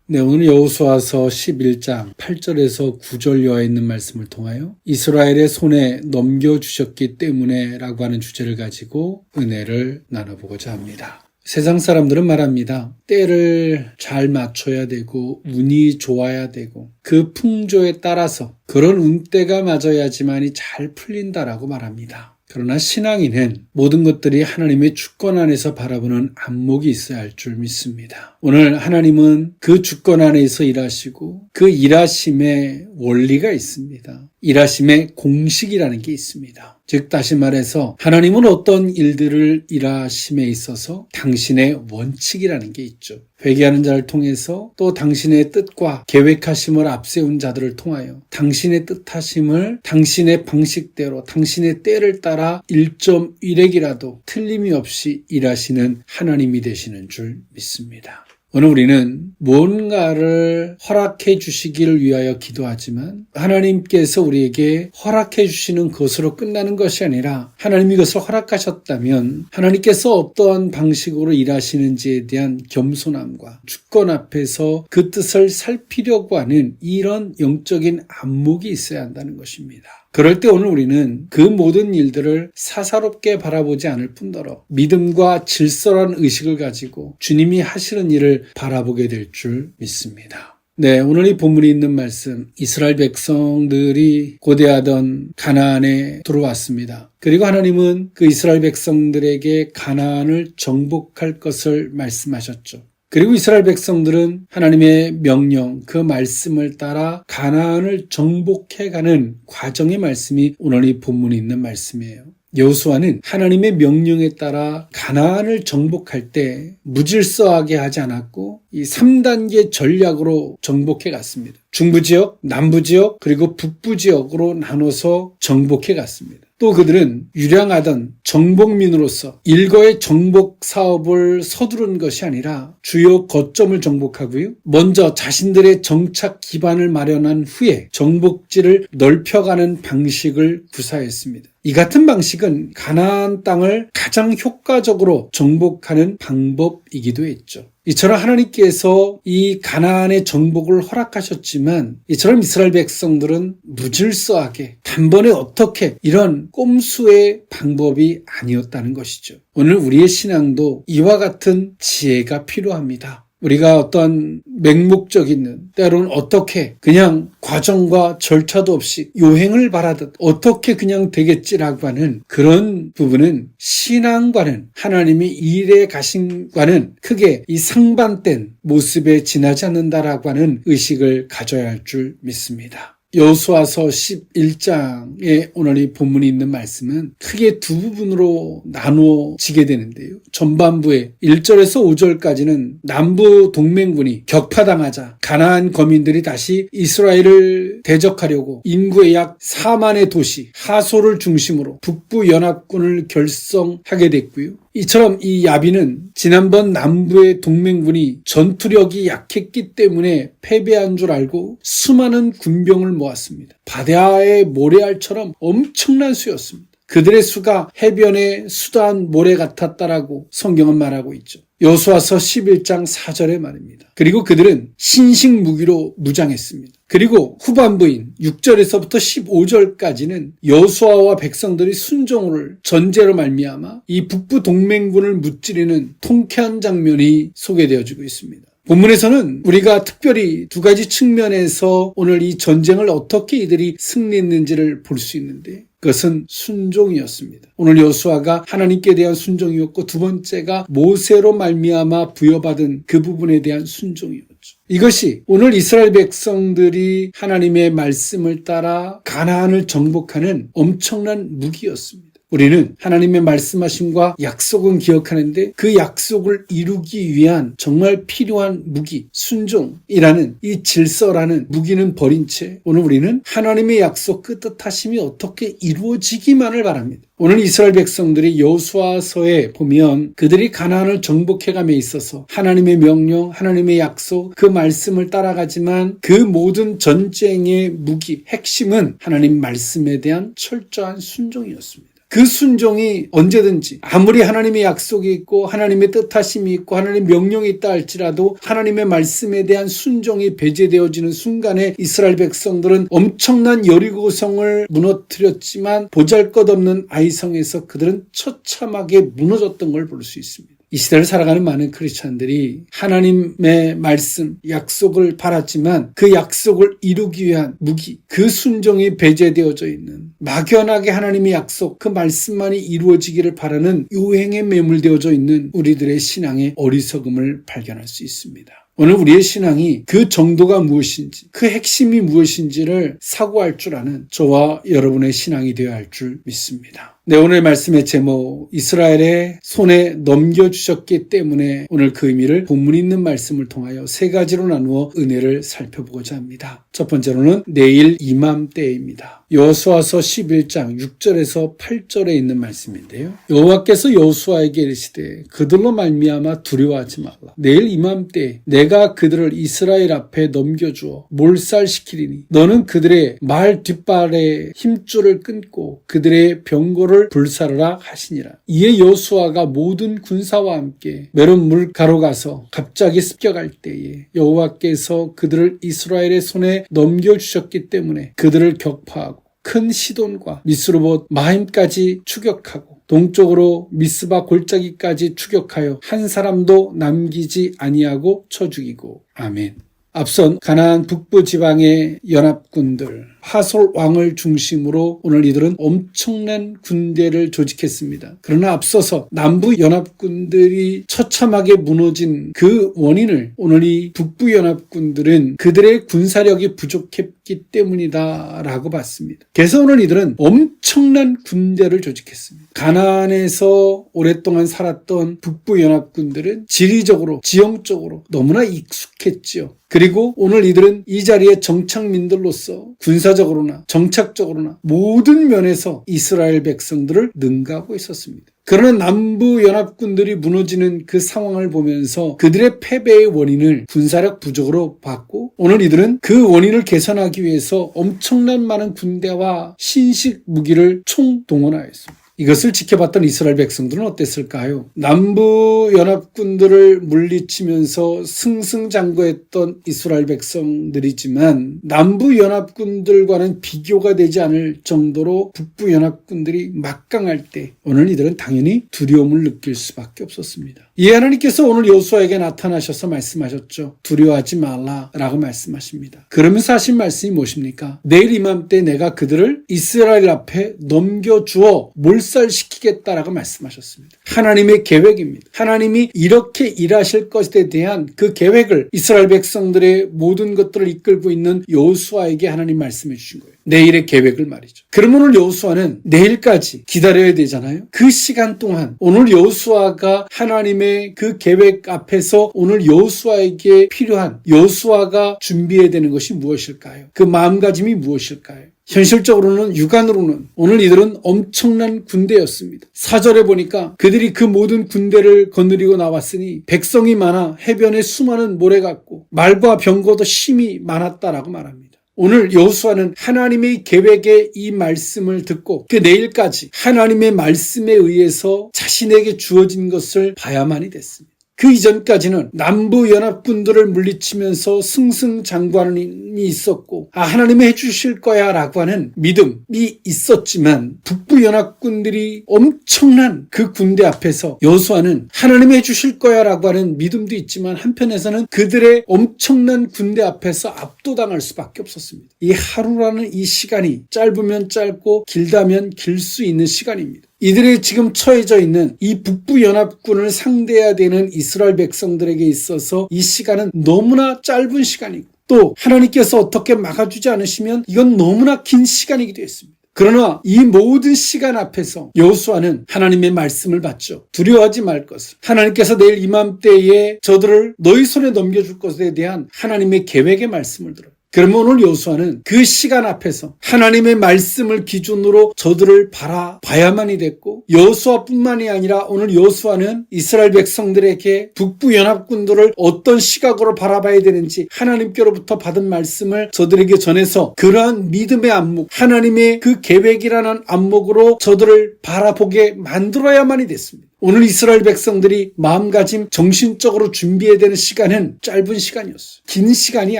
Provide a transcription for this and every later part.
네, 오늘 여호수아서 11장 8절에서 9절여에 있는 말씀을 통하여 이스라엘의 손에 넘겨주셨기 때문에 라고 하는 주제를 가지고 은혜를 나눠보고자 합니다. 세상 사람들은 말합니다. 때를 잘 맞춰야 되고 운이 좋아야 되고 그 풍조에 따라서 그런 운때가 맞아야지만이 잘 풀린다라고 말합니다. 그러나 신앙인은 모든 것들이 하나님의 주권 안에서 바라보는 안목이 있어야 할 줄 믿습니다. 오늘 하나님은 그 주권 안에서 일하시고 그 일하심의 원리가 있습니다. 일하심의 공식이라는 게 있습니다. 즉 다시 말해서 하나님은 어떤 일들을 일하심에 있어서 당신의 원칙이라는 게 있죠. 회개하는 자를 통해서 또 당신의 뜻과 계획하심을 앞세운 자들을 통하여 당신의 뜻하심을 당신의 방식대로 당신의 때를 따라 1.1핵이라도 틀림이 없이 일하시는 하나님이 되시는 줄 믿습니다. 오늘 우리는 뭔가를 허락해 주시기를 위하여 기도하지만 하나님께서 우리에게 허락해 주시는 것으로 끝나는 것이 아니라 하나님이 그것을 허락하셨다면 하나님께서 어떠한 방식으로 일하시는지에 대한 겸손함과 주권 앞에서 그 뜻을 살피려고 하는 이런 영적인 안목이 있어야 한다는 것입니다. 그럴 때 오늘 우리는 그 모든 일들을 사사롭게 바라보지 않을 뿐더러 믿음과 질서라는 의식을 가지고 주님이 하시는 일을 바라보게 될 줄 믿습니다. 네, 오늘 이 본문에 있는 말씀, 이스라엘 백성들이 고대하던 가나안에 들어왔습니다. 그리고 하나님은 그 이스라엘 백성들에게 가나안을 정복할 것을 말씀하셨죠. 그리고 이스라엘 백성들은 하나님의 명령, 그 말씀을 따라 가나안을 정복해가는 과정의 말씀이 오늘 이 본문에 있는 말씀이에요. 여호수아는 하나님의 명령에 따라 가나안을 정복할 때 무질서하게 하지 않았고 이 3단계 전략으로 정복해 갔습니다. 중부지역, 남부지역, 그리고 북부지역으로 나눠서 정복해 갔습니다. 또 그들은 유량하던 정복민으로서 일거의 정복 사업을 서두른 것이 아니라 주요 거점을 정복하고요. 먼저 자신들의 정착 기반을 마련한 후에 정복지를 넓혀가는 방식을 구사했습니다. 이 같은 방식은 가나안 땅을 가장 효과적으로 정복하는 방법이기도 했죠. 이처럼 하나님께서 이 가나안의 정복을 허락하셨지만 이처럼 이스라엘 백성들은 무질서하게 단번에 어떻게 이런 꼼수의 방법이 아니었다는 것이죠. 오늘 우리의 신앙도 이와 같은 지혜가 필요합니다. 우리가 어떤 맹목적 있는 때로는 어떻게 그냥 과정과 절차도 없이 요행을 바라듯 어떻게 그냥 되겠지라고 하는 그런 부분은 신앙과는 하나님이 일에 가신과는 크게 이 상반된 모습에 지나지 않는다라고 하는 의식을 가져야 할 줄 믿습니다. 여호수아서 11장에 오늘 이 본문이 있는 말씀은 크게 두 부분으로 나누어지게 되는데요. 전반부에 1절에서 5절까지는 남부 동맹군이 격파당하자 가나안 거민들이 다시 이스라엘을 대적하려고 인구의 약 4만의 도시 하솔을 중심으로 북부 연합군을 결성하게 됐고요. 이처럼 이 야빈은 지난번 남부의 동맹군이 전투력이 약했기 때문에 패배한 줄 알고 수많은 군병을 모았습니다. 바다의 모래알처럼 엄청난 수였습니다. 그들의 수가 해변의 수다한 모래 같았다라고 성경은 말하고 있죠. 여호수아서 11장 4절의 말입니다. 그리고 그들은 신식 무기로 무장했습니다. 그리고 후반부인 6절에서부터 15절까지는 여호수아와 백성들이 순종을 전제로 말미암아 이 북부 동맹군을 무찌르는 통쾌한 장면이 소개되어지고 있습니다. 본문에서는 우리가 특별히 두 가지 측면에서 오늘 이 전쟁을 어떻게 이들이 승리했는지를 볼 수 있는데 그것은 순종이었습니다. 오늘 여호수아가 하나님께 대한 순종이었고 두 번째가 모세로 말미암아 부여받은 그 부분에 대한 순종이었죠. 이것이 오늘 이스라엘 백성들이 하나님의 말씀을 따라 가나안을 정복하는 엄청난 무기였습니다. 우리는 하나님의 말씀하심과 약속은 기억하는데 그 약속을 이루기 위한 정말 필요한 무기, 순종이라는 이 질서라는 무기는 버린 채 오늘 우리는 하나님의 약속 그 뜻하심이 어떻게 이루어지기만을 바랍니다. 오늘 이스라엘 백성들이 여호수아서에 보면 그들이 가나안을 정복해감에 있어서 하나님의 명령, 하나님의 약속, 그 말씀을 따라가지만 그 모든 전쟁의 무기, 핵심은 하나님 말씀에 대한 철저한 순종이었습니다. 그 순종이 언제든지 아무리 하나님의 약속이 있고 하나님의 뜻하심이 있고 하나님의 명령이 있다 할지라도 하나님의 말씀에 대한 순종이 배제되어지는 순간에 이스라엘 백성들은 엄청난 여리고성을 무너뜨렸지만 보잘것없는 아이성에서 그들은 처참하게 무너졌던 걸 볼 수 있습니다. 이 시대를 살아가는 많은 크리스찬들이 하나님의 말씀, 약속을 바랐지만 그 약속을 이루기 위한 무기, 그 순종이 배제되어져 있는 막연하게 하나님의 약속, 그 말씀만이 이루어지기를 바라는 요행에 매몰되어져 있는 우리들의 신앙의 어리석음을 발견할 수 있습니다. 오늘 우리의 신앙이 그 정도가 무엇인지, 그 핵심이 무엇인지를 사고할 줄 아는 저와 여러분의 신앙이 되어야 할 줄 믿습니다. 네, 오늘 말씀의 제목, 이스라엘의 손에 넘겨주셨기 때문에 오늘 그 의미를 본문 있는 말씀을 통하여 세 가지로 나누어 은혜를 살펴보고자 합니다. 첫 번째로는 내일 이맘때입니다. 여호수아서 11장 6절에서 8절에 있는 말씀인데요. 여호와께서 여호수아에게 이르시되 그들로 말미암아 두려워하지 말라. 내일 이맘때 내가 그들을 이스라엘 앞에 넘겨주어 몰살시키리니 너는 그들의 말 뒷발에 힘줄을 끊고 그들의 병거를 불사르라 하시니라. 이에 여호수아가 모든 군사와 함께 메론 물가로 가서 갑자기 습격할 때에 여호와께서 그들을 이스라엘의 손에 넘겨주셨기 때문에 그들을 격파하고 큰 시돈과 미스로봇 마임까지 추격하고 동쪽으로 미스바 골짜기까지 추격하여 한 사람도 남기지 아니하고 쳐 죽이고. 아멘. 앞선 가나안 북부 지방의 연합군들 하솔 왕을 중심으로 오늘 이들은 엄청난 군대를 조직했습니다. 그러나 앞서서 남부 연합군들이 처참하게 무너진 그 원인을 오늘 이 북부 연합군들은 그들의 군사력이 부족했기 때문이다라고 봤습니다. 그래서 오늘 이들은 엄청난 군대를 조직했습니다. 가나안에서 오랫동안 살았던 북부 연합군들은 지리적으로 지형적으로 너무나 익숙했지요. 그리고 오늘 이들은 이 자리에 정착민들로서 군사적으로나 정착적으로나 모든 면에서 이스라엘 백성들을 능가하고 있었습니다. 그러나 남부 연합군들이 무너지는 그 상황을 보면서 그들의 패배의 원인을 군사력 부족으로 봤고 오늘 이들은 그 원인을 개선하기 위해서 엄청난 많은 군대와 신식 무기를 총동원하였습니다. 이것을 지켜봤던 이스라엘 백성들은 어땠을까요? 남부 연합군들을 물리치면서 승승장구했던 이스라엘 백성들이지만 남부 연합군들과는 비교가 되지 않을 정도로 북부 연합군들이 막강할 때 오늘 이들은 당연히 두려움을 느낄 수밖에 없었습니다. 이에 하나님께서 오늘 여호수아에게 나타나셔서 말씀하셨죠. 두려워하지 말라라고 말씀하십니다. 그러면서 하신 말씀이 무엇입니까? 내일 이맘때 내가 그들을 이스라엘 앞에 넘겨주어 몰살시키겠다라고 말씀하셨습니다. 하나님의 계획입니다. 하나님이 이렇게 일하실 것에 대한 그 계획을 이스라엘 백성들의 모든 것들을 이끌고 있는 여호수아에게 하나님 말씀해 주신 거예요. 내일의 계획을 말이죠. 그러면 오늘 여호수아는 내일까지 기다려야 되잖아요. 그 시간 동안 오늘 여호수아가 하나님의 그 계획 앞에서 오늘 여호수아에게 필요한 여호수아가 준비해야 되는 것이 무엇일까요? 그 마음가짐이 무엇일까요? 현실적으로는 육안으로는 오늘 이들은 엄청난 군대였습니다. 4절에 보니까 그들이 그 모든 군대를 거느리고 나왔으니 백성이 많아 해변에 수많은 모래 같고 말과 병거도 심히 많았다라고 말합니다. 오늘 여호수아는 하나님의 계획의 이 말씀을 듣고 그 내일까지 하나님의 말씀에 의해서 자신에게 주어진 것을 봐야만이 됐습니다. 그 이전까지는 남부 연합군들을 물리치면서 승승장구하는 힘이 있었고 하나님이 해주실 거야 라고 하는 믿음이 있었지만 북부 연합군들이 엄청난 그 군대 앞에서 여호수아는 하나님이 해주실 거야 라고 하는 믿음도 있지만 한편에서는 그들의 엄청난 군대 앞에서 압도당할 수밖에 없었습니다. 이 하루라는 이 시간이 짧으면 짧고 길다면 길 수 있는 시간입니다. 이들이 지금 처해져 있는 이 북부 연합군을 상대해야 되는 이스라엘 백성들에게 있어서 이 시간은 너무나 짧은 시간이고 또 하나님께서 어떻게 막아주지 않으시면 이건 너무나 긴 시간이기도 했습니다. 그러나 이 모든 시간 앞에서 여호수아는 하나님의 말씀을 받죠. 두려워하지 말 것을. 하나님께서 내일 이맘때에 저들을 너희 손에 넘겨줄 것에 대한 하나님의 계획의 말씀을 들어요. 그러면 오늘 여호수아는 그 시간 앞에서 하나님의 말씀을 기준으로 저들을 바라봐야만이 됐고, 여호수아뿐만이 아니라 오늘 여호수아는 이스라엘 백성들에게 북부연합군들을 어떤 시각으로 바라봐야 되는지 하나님께로부터 받은 말씀을 저들에게 전해서 그러한 믿음의 안목, 하나님의 그 계획이라는 안목으로 저들을 바라보게 만들어야만이 됐습니다. 오늘 이스라엘 백성들이 마음가짐, 정신적으로 준비해야 되는 시간은 짧은 시간이었어요. 긴 시간이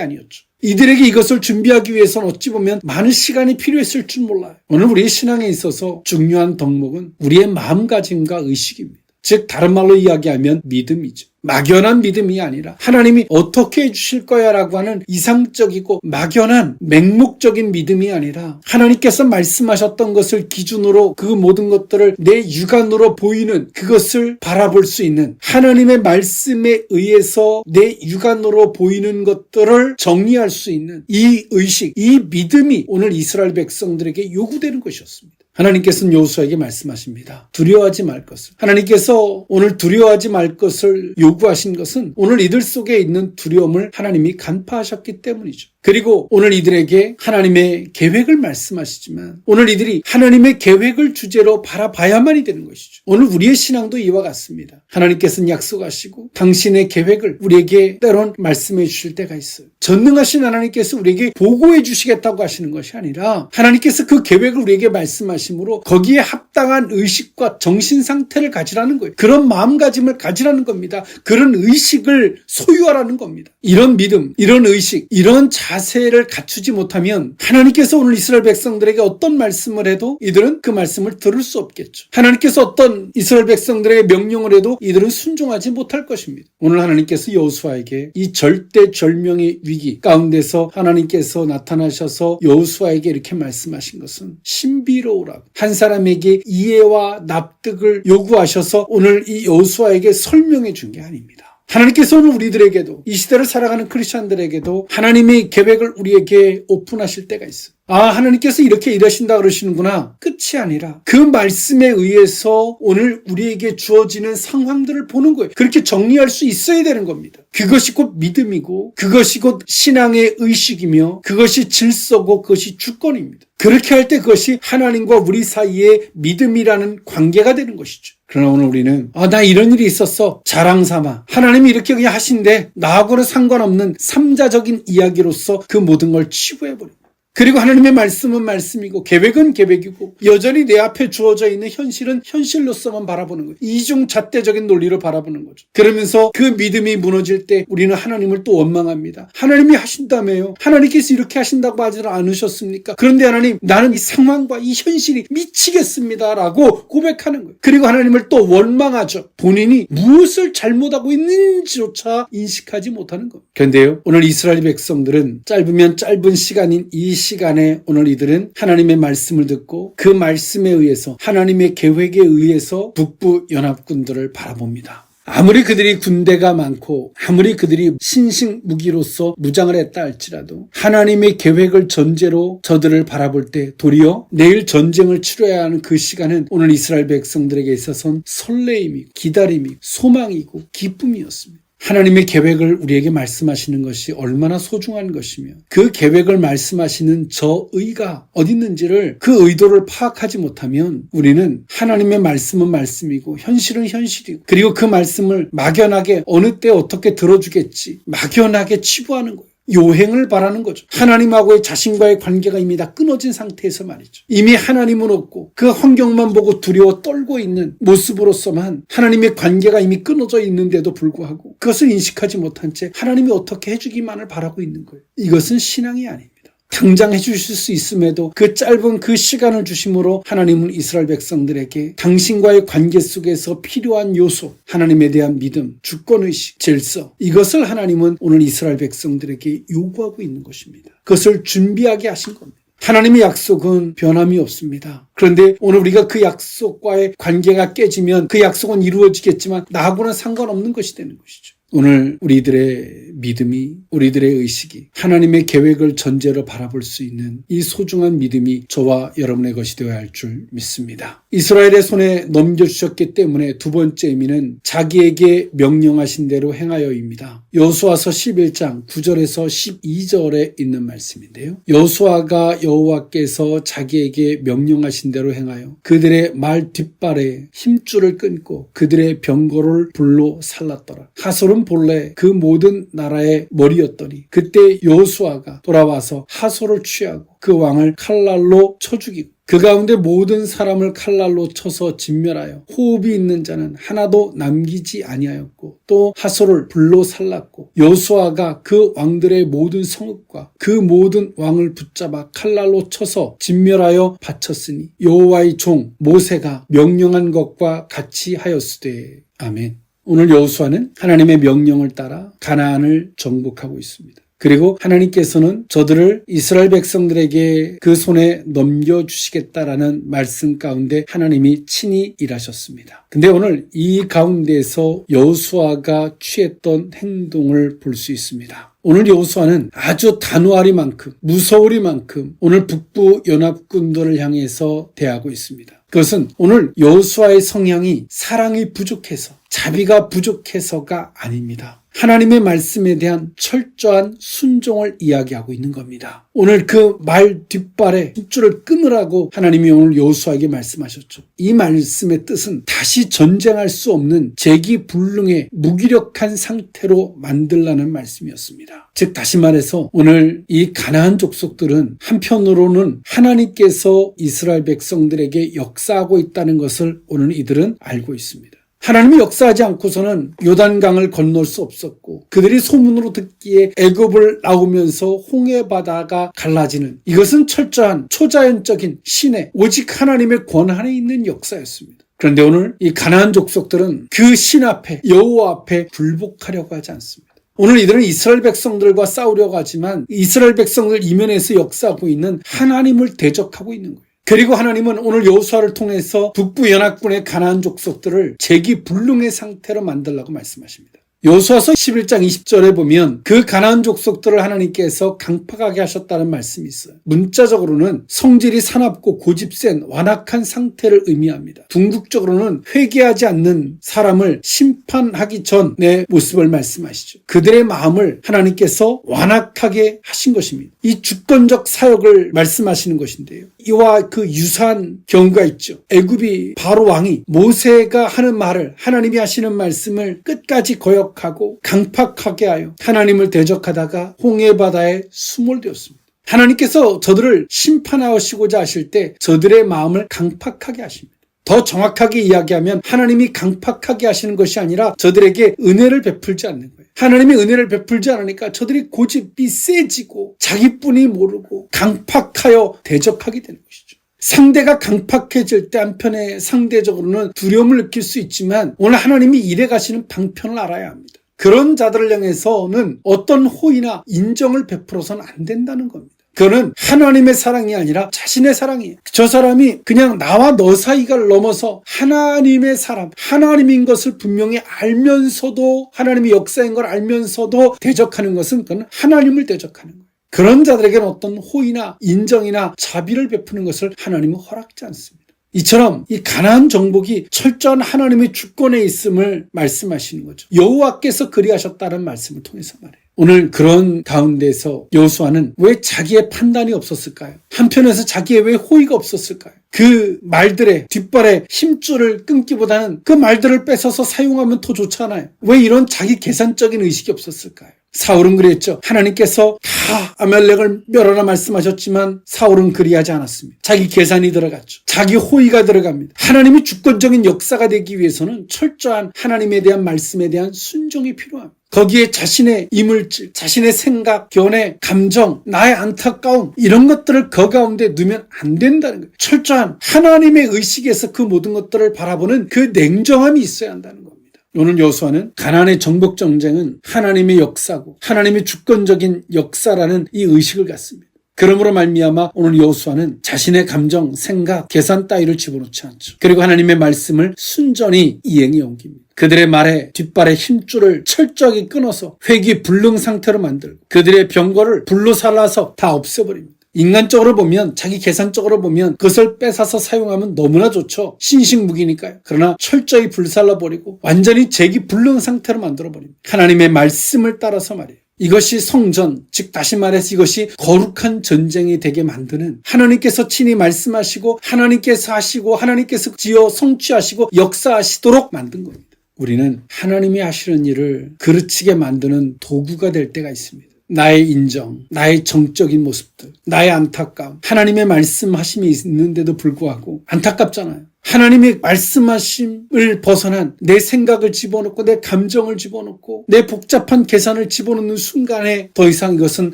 아니었죠. 이들에게 이것을 준비하기 위해서는 어찌 보면 많은 시간이 필요했을 줄 몰라요. 오늘 우리의 신앙에 있어서 중요한 덕목은 우리의 마음가짐과 의식입니다. 즉 다른 말로 이야기하면 믿음이죠. 막연한 믿음이 아니라 하나님이 어떻게 해주실 거야 라고 하는 이상적이고 막연한 맹목적인 믿음이 아니라 하나님께서 말씀하셨던 것을 기준으로 그 모든 것들을 내 육안으로 보이는 그것을 바라볼 수 있는, 하나님의 말씀에 의해서 내 육안으로 보이는 것들을 정리할 수 있는 이 의식, 이 믿음이 오늘 이스라엘 백성들에게 요구되는 것이었습니다. 하나님께서는 여호수아에게 말씀하십니다. 두려워하지 말 것을. 하나님께서 오늘 두려워하지 말 것을 요구하신 것은 오늘 이들 속에 있는 두려움을 하나님이 간파하셨기 때문이죠. 그리고 오늘 이들에게 하나님의 계획을 말씀하시지만 오늘 이들이 하나님의 계획을 주제로 바라봐야만이 되는 것이죠. 오늘 우리의 신앙도 이와 같습니다. 하나님께서는 약속하시고 당신의 계획을 우리에게 때론 말씀해 주실 때가 있어요. 전능하신 하나님께서 우리에게 보고해 주시겠다고 하시는 것이 아니라 하나님께서 그 계획을 우리에게 말씀하심으로 거기에 합당한 의식과 정신 상태를 가지라는 거예요. 그런 마음가짐을 가지라는 겁니다. 그런 의식을 소유하라는 겁니다. 이런 믿음, 이런 의식, 이런 자세를 갖추지 못하면 하나님께서 오늘 이스라엘 백성들에게 어떤 말씀을 해도 이들은 그 말씀을 들을 수 없겠죠. 하나님께서 어떤 이스라엘 백성들에게 명령을 해도 이들은 순종하지 못할 것입니다. 오늘 하나님께서 여호수아에게 이 절대절명의 위기 가운데서 하나님께서 나타나셔서 여호수아에게 이렇게 말씀하신 것은 신비로우라고, 한 사람에게 이해와 납득을 요구하셔서 오늘 이 여호수아에게 설명해 준 게 아닙니다. 하나님께서 오늘 우리들에게도, 이 시대를 살아가는 크리스찬들에게도 하나님의 계획을 우리에게 오픈하실 때가 있어요. 하나님께서 이렇게 일하신다 그러시는구나. 끝이 아니라 그 말씀에 의해서 오늘 우리에게 주어지는 상황들을 보는 거예요. 그렇게 정리할 수 있어야 되는 겁니다. 그것이 곧 믿음이고 그것이 곧 신앙의 의식이며 그것이 질서고 그것이 주권입니다. 그렇게 할 때 그것이 하나님과 우리 사이의 믿음이라는 관계가 되는 것이죠. 그러나 오늘 우리는 나 이런 일이 있었어 자랑 삼아 하나님이 이렇게 그냥 하신대 나하고는 상관없는 삼자적인 이야기로서 그 모든 걸 치부해버립니다. 그리고 하나님의 말씀은 말씀이고 계획은 계획이고 여전히 내 앞에 주어져 있는 현실은 현실로서만 바라보는 거예요. 이중잣대적인 논리로 바라보는 거죠. 그러면서 그 믿음이 무너질 때 우리는 하나님을 또 원망합니다. 하나님이 하신다며요. 하나님께서 이렇게 하신다고 하지 않으셨습니까? 그런데 하나님, 나는 이 상황과 이 현실이 미치겠습니다 라고 고백하는 거예요. 그리고 하나님을 또 원망하죠. 본인이 무엇을 잘못하고 있는지조차 인식하지 못하는 거예요. 그런데요, 오늘 이스라엘 백성들은 짧으면 짧은 시간인 이 시간에 오늘 이들은 하나님의 말씀을 듣고 그 말씀에 의해서 하나님의 계획에 의해서 북부 연합군들을 바라봅니다. 아무리 그들이 군대가 많고 아무리 그들이 신식 무기로서 무장을 했다 할지라도 하나님의 계획을 전제로 저들을 바라볼 때 도리어 내일 전쟁을 치러야 하는 그 시간은 오늘 이스라엘 백성들에게 있어서는 설레임이고 기다림이고 소망이고 기쁨이었습니다. 하나님의 계획을 우리에게 말씀하시는 것이 얼마나 소중한 것이며 그 계획을 말씀하시는 저 의가 어디 있는지를 그 의도를 파악하지 못하면 우리는 하나님의 말씀은 말씀이고 현실은 현실이고 그리고 그 말씀을 막연하게 어느 때 어떻게 들어주겠지 막연하게 치부하는 거예요. 요행을 바라는 거죠. 하나님하고의 자신과의 관계가 이미 다 끊어진 상태에서 말이죠. 이미 하나님은 없고 그 환경만 보고 두려워 떨고 있는 모습으로서만 하나님의 관계가 이미 끊어져 있는데도 불구하고 그것을 인식하지 못한 채 하나님이 어떻게 해주기만을 바라고 있는 거예요. 이것은 신앙이 아닙니다. 당장 해주실 수 있음에도 그 짧은 그 시간을 주심으로 하나님은 이스라엘 백성들에게 당신과의 관계 속에서 필요한 요소, 하나님에 대한 믿음, 주권의식, 질서, 이것을 하나님은 오늘 이스라엘 백성들에게 요구하고 있는 것입니다. 그것을 준비하게 하신 겁니다. 하나님의 약속은 변함이 없습니다. 그런데 오늘 우리가 그 약속과의 관계가 깨지면 그 약속은 이루어지겠지만 나하고는 상관없는 것이 되는 것이죠. 오늘 우리들의 믿음이, 우리들의 의식이 하나님의 계획을 전제로 바라볼 수 있는 이 소중한 믿음이 저와 여러분의 것이 되어야 할 줄 믿습니다. 이스라엘의 손에 넘겨주셨기 때문에 두 번째 의미는 자기에게 명령하신 대로 행하여입니다. 여호수아서 11장 9절에서 12절에 있는 말씀인데요. 여호수아가 여호와께서 자기에게 명령하신 대로 행하여 그들의 말 뒷발에 힘줄을 끊고 그들의 병거를 불로 살랐더라. 하솔은 본래 그 모든 나라의 머리였더니 그때 여호수아가 돌아와서 하솔을 취하고 그 왕을 칼날로 쳐 죽이고 그 가운데 모든 사람을 칼날로 쳐서 진멸하여 호흡이 있는 자는 하나도 남기지 아니하였고 또 하솔을 불로 살랐고 여호수아가 그 왕들의 모든 성읍과 그 모든 왕을 붙잡아 칼날로 쳐서 진멸하여 바쳤으니 여호와의 종 모세가 명령한 것과 같이 하였으되. 아멘. 오늘 여호수아는 하나님의 명령을 따라 가나안을 정복하고 있습니다. 그리고 하나님께서는 저들을 이스라엘 백성들에게 그 손에 넘겨주시겠다라는 말씀 가운데 하나님이 친히 일하셨습니다. 근데 오늘 이 가운데에서 여호수아가 취했던 행동을 볼 수 있습니다. 오늘 여호수아는 아주 단호하리만큼 무서우리만큼 오늘 북부 연합군들을 향해서 대하고 있습니다. 그것은 오늘 여호수아의 성향이 사랑이 부족해서 자비가 부족해서가 아닙니다. 하나님의 말씀에 대한 철저한 순종을 이야기하고 있는 겁니다. 오늘 그 말 뒷발에 힘줄을 끊으라고 하나님이 오늘 여호수아에게 말씀하셨죠. 이 말씀의 뜻은 다시 전쟁할 수 없는 재기불능의 무기력한 상태로 만들라는 말씀이었습니다. 즉 다시 말해서 오늘 이 가나안 족속들은 한편으로는 하나님께서 이스라엘 백성들에게 역사하고 있다는 것을 오늘 이들은 알고 있습니다. 하나님이 역사하지 않고서는 요단강을 건널 수 없었고 그들이 소문으로 듣기에 애굽을 나오면서 홍해바다가 갈라지는 이것은 철저한 초자연적인 신의 오직 하나님의 권한에 있는 역사였습니다. 그런데 오늘 이 가나안 족속들은 그 신 앞에 여호와 앞에 굴복하려고 하지 않습니다. 오늘 이들은 이스라엘 백성들과 싸우려고 하지만 이스라엘 백성들 이면에서 역사하고 있는 하나님을 대적하고 있는 거예요. 그리고 하나님은 오늘 여호수아를 통해서 북부 연합군의 가나안 족속들을 재기불능의 상태로 만들라고 말씀하십니다. 여호수아서 11장 20절에 보면 그 가나안 족속들을 하나님께서 강팍하게 하셨다는 말씀이 있어요. 문자적으로는 성질이 사납고 고집센 완악한 상태를 의미합니다. 궁극적으로는 회개하지 않는 사람을 심판하기 전의 모습을 말씀하시죠. 그들의 마음을 하나님께서 완악하게 하신 것입니다. 이 주권적 사역을 말씀하시는 것인데요. 이와 그 유사한 경우가 있죠. 애굽이 바로 왕이 모세가 하는 말을 하나님이 하시는 말씀을 끝까지 거역하고 강팍하게 하여 하나님을 대적하다가 홍해바다에 수몰되었습니다. 하나님께서 저들을 심판하시고자 하실 때 저들의 마음을 강팍하게 하십니다. 더 정확하게 이야기하면 하나님이 강팍하게 하시는 것이 아니라 저들에게 은혜를 베풀지 않는 거예요. 하나님이 은혜를 베풀지 않으니까 저들이 고집이 세지고 자기뿐이 모르고 강팍하여 대적하게 되는 것이죠. 상대가 강팍해질 때 한편에 상대적으로는 두려움을 느낄 수 있지만 오늘 하나님이 일해 가시는 방편을 알아야 합니다. 그런 자들을 향해서는 어떤 호의나 인정을 베풀어서는 안 된다는 겁니다. 그거는 하나님의 사랑이 아니라 자신의 사랑이에요. 저 사람이 그냥 나와 너 사이가 넘어서 하나님의 사람, 하나님인 것을 분명히 알면서도 하나님의 역사인 걸 알면서도 대적하는 것은 그건 하나님을 대적하는 거예요. 그런 자들에게는 어떤 호의나 인정이나 자비를 베푸는 것을 하나님은 허락지 않습니다. 이처럼 이 가나안 정복이 철저한 하나님의 주권에 있음을 말씀하시는 거죠. 여호와께서 그리하셨다는 말씀을 통해서 말해요. 오늘 그런 가운데서 여호수아는 왜 자기의 판단이 없었을까요? 한편에서 자기의 왜 호의가 없었을까요? 그 말들의 뒷발에 힘줄을 끊기보다는 그 말들을 뺏어서 사용하면 더 좋잖아요. 왜 이런 자기 계산적인 의식이 없었을까요? 사울은 그랬죠. 하나님께서 다 아말렉을 멸하라 말씀하셨지만 사울은 그리하지 않았습니다. 자기 계산이 들어갔죠. 자기 호의가 들어갑니다. 하나님이 주권적인 역사가 되기 위해서는 철저한 하나님에 대한 말씀에 대한 순종이 필요합니다. 거기에 자신의 이물질, 자신의 생각, 견해, 감정, 나의 안타까움 이런 것들을 그 가운데 넣으면 안 된다는 거예요. 철저한 하나님의 의식에서 그 모든 것들을 바라보는 그 냉정함이 있어야 한다는 겁니다. 오늘 여호수아는 가나안의 정복 전쟁은 하나님의 역사고 하나님의 주권적인 역사라는 이 의식을 갖습니다. 그러므로 말미암아 오늘 여호수아는 자신의 감정, 생각, 계산 따위를 집어넣지 않죠. 그리고 하나님의 말씀을 순전히 이행에 옮깁니다. 그들의 말에 뒷발의 힘줄을 철저하게 끊어서 회귀불능 상태로 만들고 그들의 병거를 불로 살라서 다 없애버립니다. 인간적으로 보면, 자기 계산적으로 보면 그것을 뺏어서 사용하면 너무나 좋죠. 신식무기니까요. 그러나 철저히 불살라버리고 완전히 재기불능 상태로 만들어버립니다. 하나님의 말씀을 따라서 말이에요. 이것이 성전, 즉 다시 말해서 이것이 거룩한 전쟁이 되게 만드는, 하나님께서 친히 말씀하시고 하나님께서 하시고 하나님께서 지어 성취하시고 역사하시도록 만든 겁니다. 우리는 하나님이 하시는 일을 그르치게 만드는 도구가 될 때가 있습니다. 나의 인정, 나의 정적인 모습들, 나의 안타까움, 하나님의 말씀하심이 있는데도 불구하고 안타깝잖아요. 하나님의 말씀하심을 벗어난 내 생각을 집어넣고 내 감정을 집어넣고 내 복잡한 계산을 집어넣는 순간에 더 이상 이것은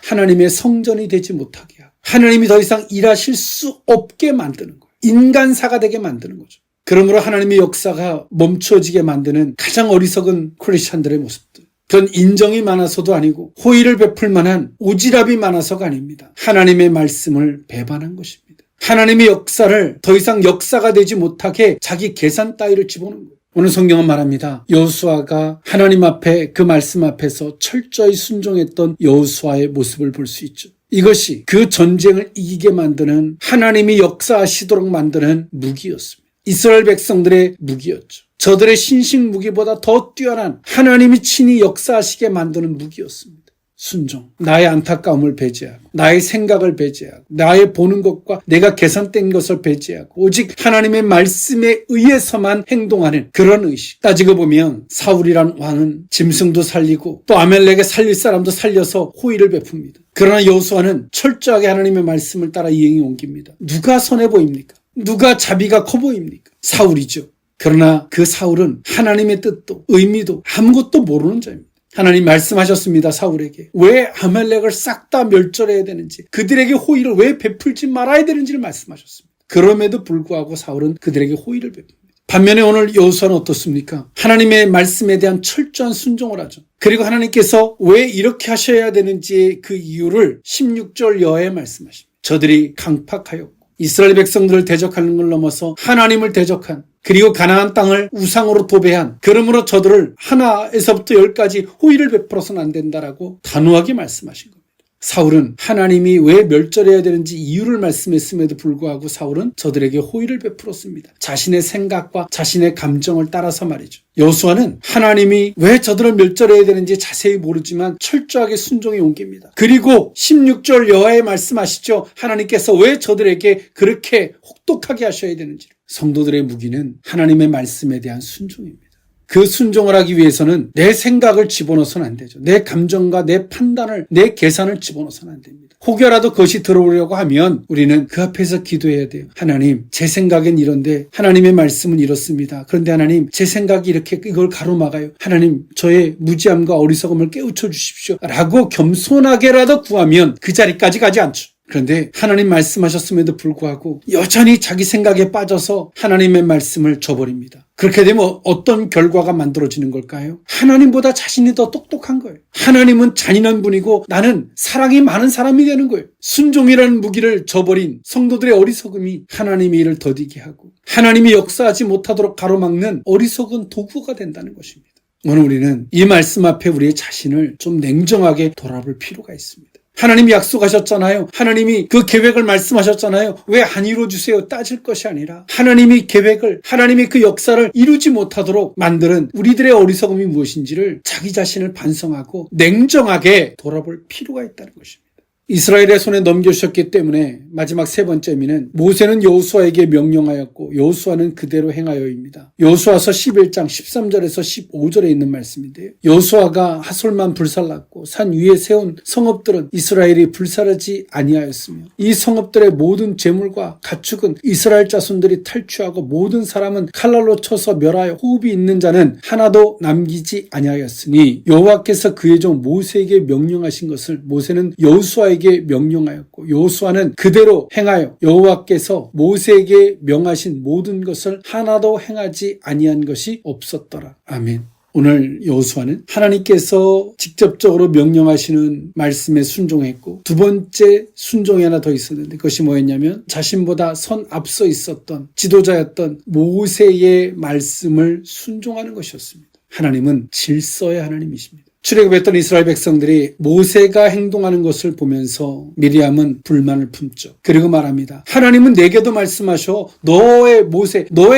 하나님의 성전이 되지 못하게 하고 하나님이 더 이상 일하실 수 없게 만드는 거예요. 인간사가 되게 만드는 거죠. 그러므로 하나님의 역사가 멈춰지게 만드는 가장 어리석은 크리스찬들의 모습들. 그건 인정이 많아서도 아니고 호의를 베풀 만한 오지랖이 많아서가 아닙니다. 하나님의 말씀을 배반한 것입니다. 하나님의 역사를 더 이상 역사가 되지 못하게 자기 계산 따위를 집어넣는 거예요. 오늘 성경은 말합니다. 여호수아가 하나님 앞에 그 말씀 앞에서 철저히 순종했던 여호수아의 모습을 볼 수 있죠. 이것이 그 전쟁을 이기게 만드는, 하나님이 역사하시도록 만드는 무기였습니다. 이스라엘 백성들의 무기였죠. 저들의 신식 무기보다 더 뛰어난 하나님이 친히 역사하시게 만드는 무기였습니다. 순종, 나의 안타까움을 배제하고 나의 생각을 배제하고 나의 보는 것과 내가 계산된 것을 배제하고 오직 하나님의 말씀에 의해서만 행동하는 그런 의식. 따지고 보면 사울이란 왕은 짐승도 살리고 또 아멜렉에 살릴 사람도 살려서 호의를 베풉니다. 그러나 여호수아는 철저하게 하나님의 말씀을 따라 이행에 옮깁니다. 누가 선해 보입니까? 누가 자비가 커 보입니까? 사울이죠. 그러나 그 사울은 하나님의 뜻도 의미도 아무것도 모르는 자입니다. 하나님 말씀하셨습니다. 사울에게 왜 아말렉을 싹 다 멸절해야 되는지, 그들에게 호의를 왜 베풀지 말아야 되는지를 말씀하셨습니다. 그럼에도 불구하고 사울은 그들에게 호의를 베풉니다. 반면에 오늘 여호수아는 어떻습니까? 하나님의 말씀에 대한 철저한 순종을 하죠. 그리고 하나님께서 왜 이렇게 하셔야 되는지의 그 이유를 16절 여하에 말씀하십니다. 저들이 강팍하였고 이스라엘 백성들을 대적하는 걸 넘어서 하나님을 대적한, 그리고 가나안 땅을 우상으로 도배한, 그러므로 저들을 하나에서부터 10까지 호의를 베풀어서는 안 된다라고 단호하게 말씀하신 겁니다. 사울은 하나님이 왜 멸절해야 되는지 이유를 말씀했음에도 불구하고 사울은 저들에게 호의를 베풀었습니다. 자신의 생각과 자신의 감정을 따라서 말이죠. 여호수아는 하나님이 왜 저들을 멸절해야 되는지 자세히 모르지만 철저하게 순종에 옮깁니다. 그리고 16절 여하에 말씀하시죠. 하나님께서 왜 저들에게 그렇게 혹독하게 하셔야 되는지. 성도들의 무기는 하나님의 말씀에 대한 순종입니다. 그 순종을 하기 위해서는 내 생각을 집어넣어서는 안 되죠. 내 감정과 내 판단을, 내 계산을 집어넣어서는 안 됩니다. 혹여라도 그것이 들어오려고 하면 우리는 그 앞에서 기도해야 돼요. 하나님, 제 생각엔 이런데 하나님의 말씀은 이렇습니다. 그런데 하나님, 제 생각이 이렇게 이걸 가로막아요. 하나님, 저의 무지함과 어리석음을 깨우쳐 주십시오. 라고 겸손하게라도 구하면 그 자리까지 가지 않죠. 그런데 하나님 말씀하셨음에도 불구하고 여전히 자기 생각에 빠져서 하나님의 말씀을 저버립니다. 그렇게 되면 어떤 결과가 만들어지는 걸까요? 하나님보다 자신이 더 똑똑한 거예요. 하나님은 잔인한 분이고 나는 사랑이 많은 사람이 되는 거예요. 순종이라는 무기를 저버린 성도들의 어리석음이 하나님의 일을 더디게 하고 하나님이 역사하지 못하도록 가로막는 어리석은 도구가 된다는 것입니다. 오늘 우리는 이 말씀 앞에 우리의 자신을 좀 냉정하게 돌아볼 필요가 있습니다. 하나님이 약속하셨잖아요. 하나님이 그 계획을 말씀하셨잖아요. 왜 안 이루어주세요? 따질 것이 아니라 하나님이 계획을, 하나님이 그 역사를 이루지 못하도록 만드는 우리들의 어리석음이 무엇인지를 자기 자신을 반성하고 냉정하게 돌아볼 필요가 있다는 것입니다. 이스라엘의 손에 넘겨주셨기 때문에 마지막 세 번째 의미는 모세는 여호수아에게 명령하였고 여호수아는 그대로 행하여입니다. 여호수아서 11장 13절에서 15절에 있는 말씀인데요. 여호수아가 하솔만 불살랐고 산 위에 세운 성읍들은 이스라엘이 불살하지 아니하였으며 이 성읍들의 모든 재물과 가축은 이스라엘 자손들이 탈취하고 모든 사람은 칼날로 쳐서 멸하여 호흡이 있는 자는 하나도 남기지 아니하였으니 여호와께서 그의 종 모세에게 명령하신 것을 모세는 여호수아에게 명령하였고 여호수아는 그대로 행하여 여호와께서 모세에게 명하신 모든 것을 하나도 행하지 아니한 것이 없었더라. 아멘. 오늘 여호수아는 하나님께서 직접적으로 명령하시는 말씀에 순종했고, 두 번째 순종이 하나 더 있었는데 그것이 뭐였냐면 자신보다 선 앞서 있었던 지도자였던 모세의 말씀을 순종하는 것이었습니다. 하나님은 질서의 하나님이십니다. 출애굽했던 이스라엘 백성들이 모세가 행동하는 것을 보면서 미리암은 불만을 품죠. 그리고 말합니다. 하나님은 내게도 말씀하셔. 너의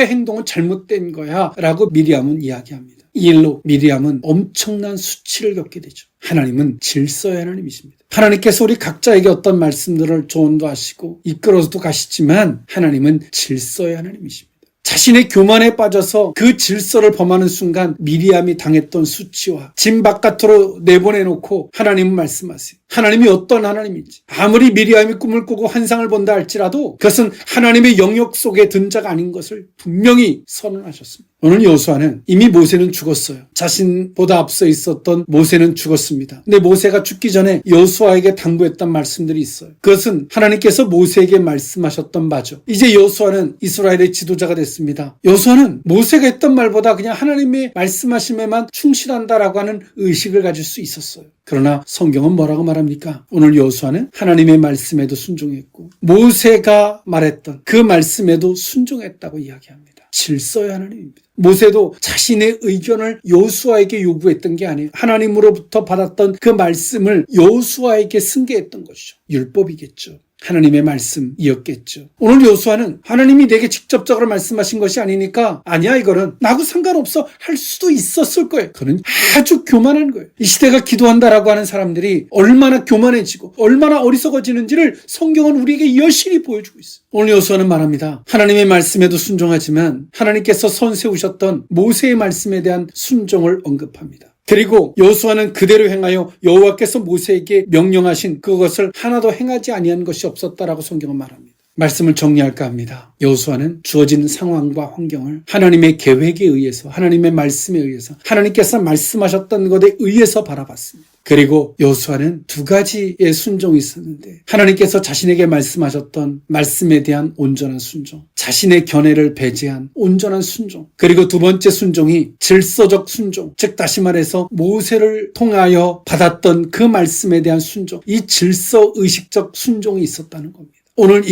행동은 잘못된 거야 라고 미리암은 이야기합니다. 이 일로 미리암은 엄청난 수치를 겪게 되죠. 하나님은 질서의 하나님이십니다. 하나님께서 우리 각자에게 어떤 말씀들을 조언도 하시고 이끌어서도 가시지만 하나님은 질서의 하나님이십니다. 자신의 교만에 빠져서 그 질서를 범하는 순간 미리암이 당했던 수치와 진 바깥으로 내보내놓고 하나님은 말씀하세요. 하나님이 어떤 하나님인지, 아무리 미리암이 꿈을 꾸고 환상을 본다 할지라도 그것은 하나님의 영역 속에 든 자가 아닌 것을 분명히 선언하셨습니다. 오늘 여호수아는 이미 모세는 죽었어요. 자신보다 앞서 있었던 모세는 죽었습니다. 근데 모세가 죽기 전에 여호수아에게 당부했던 말씀들이 있어요. 그것은 하나님께서 모세에게 말씀하셨던 바죠. 이제 여호수아는 이스라엘의 지도자가 됐습니다. 여호수아는 모세가 했던 말보다 그냥 하나님의 말씀하심에만 충실한다라고 하는 의식을 가질 수 있었어요. 그러나 성경은 뭐라고 말합니까? 오늘 여호수아는 하나님의 말씀에도 순종했고 모세가 말했던 그 말씀에도 순종했다고 이야기합니다. 질서의 하나님입니다. 모세도 자신의 의견을 여호수아에게 요구했던 게 아니에요. 하나님으로부터 받았던 그 말씀을 여호수아에게 승계했던 것이죠. 율법이겠죠. 하나님의 말씀이었겠죠. 오늘 여호수아는 하나님이 내게 직접적으로 말씀하신 것이 아니니까 아니야 이거는 나하고 상관없어 할 수도 있었을 거예요. 그는 아주 교만한 거예요. 이 시대가 기도한다라고 하는 사람들이 얼마나 교만해지고 얼마나 어리석어지는지를 성경은 우리에게 여실히 보여주고 있어요. 오늘 여호수아는 말합니다. 하나님의 말씀에도 순종하지만 하나님께서 선세우셨던 모세의 말씀에 대한 순종을 언급합니다. 그리고 여호수아는 그대로 행하여 여호와께서 모세에게 명령하신 그것을 하나도 행하지 아니한 것이 없었다라고 성경은 말합니다. 말씀을 정리할까 합니다. 여호수아는 주어진 상황과 환경을 하나님의 계획에 의해서, 하나님의 말씀에 의해서, 하나님께서 말씀하셨던 것에 의해서 바라봤습니다. 그리고 여호수아는 두 가지의 순종이 있었는데 하나님께서 자신에게 말씀하셨던 말씀에 대한 온전한 순종, 자신의 견해를 배제한 온전한 순종, 그리고 두 번째 순종이 질서적 순종, 즉 다시 말해서 모세를 통하여 받았던 그 말씀에 대한 순종, 이 질서의식적 순종이 있었다는 겁니다. 오늘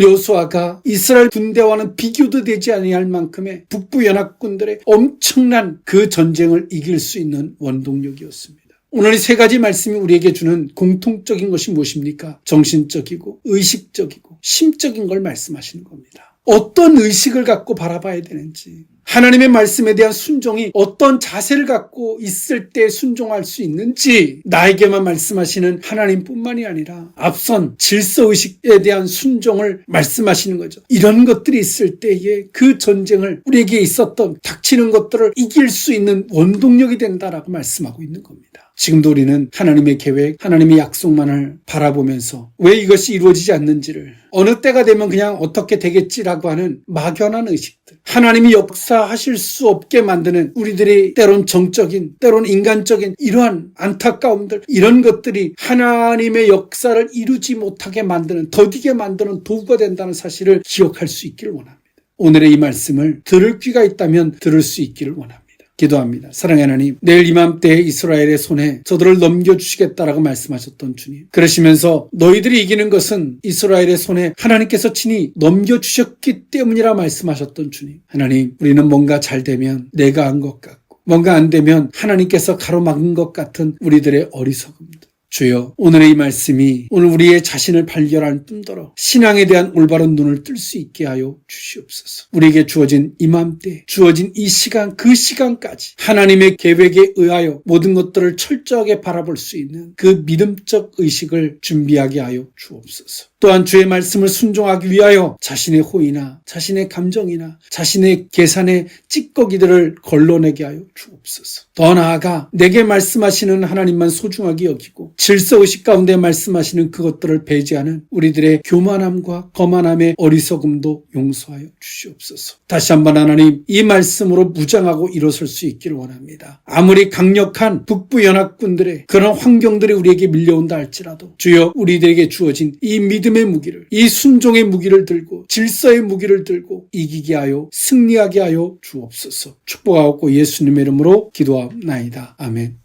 여호수아가 이스라엘 군대와는 비교도 되지 아니할 만큼의 북부 연합군들의 엄청난 그 전쟁을 이길 수 있는 원동력이었습니다. 오늘 이 세 가지 말씀이 우리에게 주는 공통적인 것이 무엇입니까? 정신적이고 의식적이고 심적인 걸 말씀하시는 겁니다. 어떤 의식을 갖고 바라봐야 되는지, 하나님의 말씀에 대한 순종이 어떤 자세를 갖고 있을 때 순종할 수 있는지 나에게만 말씀하시는 하나님뿐만이 아니라 앞선 질서의식에 대한 순종을 말씀하시는 거죠. 이런 것들이 있을 때에 그 전쟁을 우리에게 있었던 닥치는 것들을 이길 수 있는 원동력이 된다라고 말씀하고 있는 겁니다. 지금도 우리는 하나님의 계획, 하나님의 약속만을 바라보면서 왜 이것이 이루어지지 않는지를, 어느 때가 되면 그냥 어떻게 되겠지라고 하는 막연한 의식들, 하나님이 역사하실 수 없게 만드는 우리들의 때론 정적인, 때론 인간적인 이러한 안타까움들, 이런 것들이 하나님의 역사를 이루지 못하게 만드는, 더디게 만드는 도구가 된다는 사실을 기억할 수 있기를 원합니다. 오늘의 이 말씀을 들을 귀가 있다면 들을 수 있기를 원합니다. 기도합니다. 사랑의 하나님, 내일 이맘때 이스라엘의 손에 저들을 넘겨주시겠다라고 말씀하셨던 주님, 그러시면서 너희들이 이기는 것은 이스라엘의 손에 하나님께서 친히 넘겨주셨기 때문이라 말씀하셨던 주님, 하나님, 우리는 뭔가 잘 되면 내가 한 것 같고 뭔가 안 되면 하나님께서 가로막은 것 같은 우리들의 어리석음들, 주여, 오늘의 이 말씀이 오늘 우리의 자신을 발견할 뿐더러 신앙에 대한 올바른 눈을 뜰 수 있게 하여 주시옵소서. 우리에게 주어진 이맘때, 주어진 이 시간, 그 시간까지 하나님의 계획에 의하여 모든 것들을 철저하게 바라볼 수 있는 그 믿음적 의식을 준비하게 하여 주옵소서. 또한 주의 말씀을 순종하기 위하여 자신의 호의나 자신의 감정이나 자신의 계산의 찌꺼기들을 걸러내게 하여 주옵소서. 더 나아가 내게 말씀하시는 하나님만 소중하게 여기고 질서의식 가운데 말씀하시는 그것들을 배제하는 우리들의 교만함과 거만함의 어리석음도 용서하여 주시옵소서. 다시 한번 하나님, 이 말씀으로 무장하고 일어설 수 있기를 원합니다. 아무리 강력한 북부 연합군들의 그런 환경들이 우리에게 밀려온다 할지라도 주여, 우리들에게 주어진 이 믿음의 무기를, 이 순종의 무기를 들고 질서의 무기를 들고 이기게 하여 승리하게 하여 주옵소서. 축복하옵고 예수님의 이름으로 기도하옵나이다. 아멘.